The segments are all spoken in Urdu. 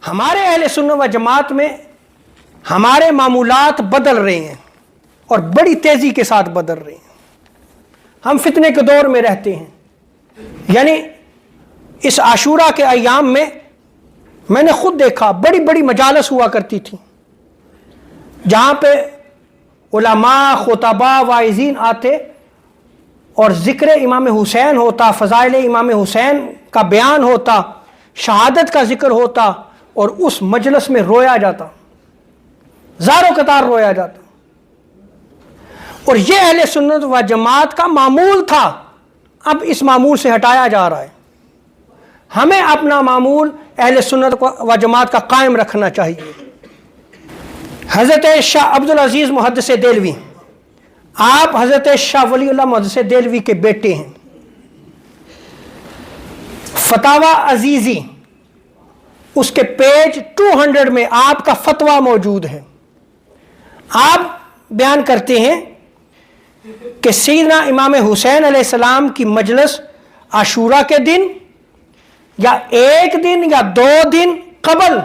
ہمارے اہل سنت و جماعت میں ہمارے معمولات بدل رہے ہیں اور بڑی تیزی کے ساتھ بدل رہے ہیں. ہم فتنے کے دور میں رہتے ہیں. یعنی اس عاشورہ کے ایام میں نے خود دیکھا بڑی بڑی مجالس ہوا کرتی تھی جہاں پہ علماء خطباء واعظین آتے اور ذکر امام حسین ہوتا، فضائل امام حسین کا بیان ہوتا، شہادت کا ذکر ہوتا اور اس مجلس میں رویا جاتا، زاروں قطار رویا جاتا. اور یہ اہل سنت و جماعت کا معمول تھا. اب اس معمول سے ہٹایا جا رہا ہے. ہمیں اپنا معمول اہل سنت و جماعت کا قائم رکھنا چاہیے. حضرت شاہ عبدالعزیز محدث دہلوی، آپ حضرت شاہ ولی اللہ محدث دہلوی کے بیٹے ہیں. فتاوی عزیزی اس کے پیج 200 میں آپ کا فتویٰ موجود ہے. آپ بیان کرتے ہیں کہ سیدنا امام حسین علیہ السلام کی مجلس عاشورہ کے دن یا ایک دن یا 2 دن قبل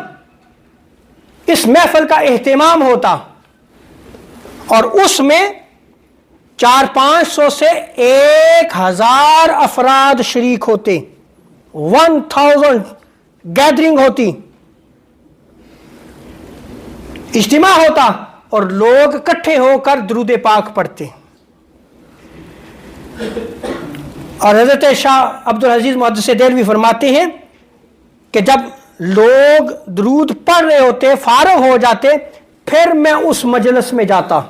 اس محفل کا اہتمام ہوتا اور اس میں 400-500 سے 1000 افراد شریک ہوتے. 1000 گیدرنگ ہوتی، اجتماع ہوتا اور لوگ اکٹھے ہو کر درود پاک پڑھتے. اور حضرت شاہ عبدالعزیز محدث دہلوی فرماتے ہیں کہ جب لوگ درود پڑھ رہے ہوتے، فارغ ہو جاتے، پھر میں اس مجلس میں جاتا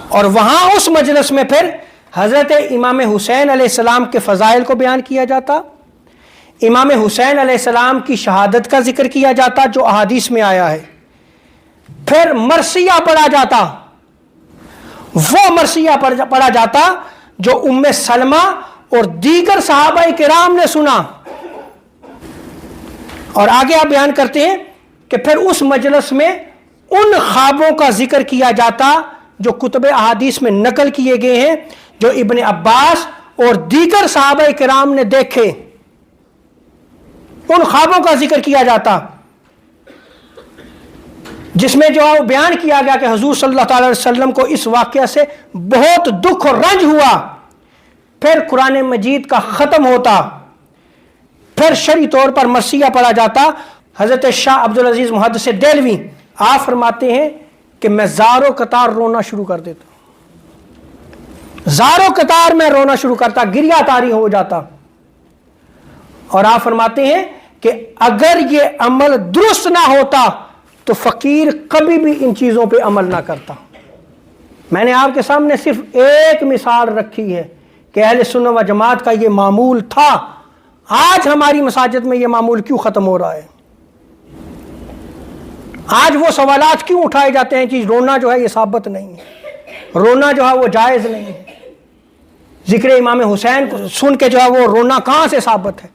اور وہاں اس مجلس میں پھر حضرت امام حسین علیہ السلام کے فضائل کو بیان کیا جاتا، امام حسین علیہ السلام کی شہادت کا ذکر کیا جاتا جو احادیث میں آیا ہے. پھر مرثیہ پڑھا جاتا، وہ مرثیہ پڑھا جاتا جو ام سلمہ اور دیگر صحابہ کرام نے سنا. اور آگے آپ بیان کرتے ہیں کہ پھر اس مجلس میں ان خوابوں کا ذکر کیا جاتا جو کتب احادیث میں نقل کیے گئے ہیں، جو ابن عباس اور دیگر صحابہ کرام نے دیکھے. ان خوابوں کا ذکر کیا جاتا جس میں جو بیان کیا گیا کہ حضور صلی اللہ تعالی وسلم کو اس واقعہ سے بہت دکھ اور رنج ہوا. پھر قرآن مجید کا ختم ہوتا، پھر شرعی طور پر مرثیہ پڑھا جاتا. حضرت شاہ عبدالعزیز محدث دہلوی آپ فرماتے ہیں کہ میں زاروں قطار رونا شروع کر دیتا، زاروں قطار میں رونا شروع کرتا، گریہ طاری ہو جاتا. اور آپ فرماتے ہیں کہ اگر یہ عمل درست نہ ہوتا تو فقیر کبھی بھی ان چیزوں پہ عمل نہ کرتا. میں نے آپ کے سامنے صرف ایک مثال رکھی ہے کہ اہل سنت و جماعت کا یہ معمول تھا. آج ہماری مساجد میں یہ معمول کیوں ختم ہو رہا ہے؟ آج وہ سوالات کیوں اٹھائے جاتے ہیں کہ رونا جو ہے یہ ثابت نہیں ہے، رونا جو ہے وہ جائز نہیں ہے، ذکر امام حسین کو سن کے جو ہے وہ رونا کہاں سے ثابت ہے؟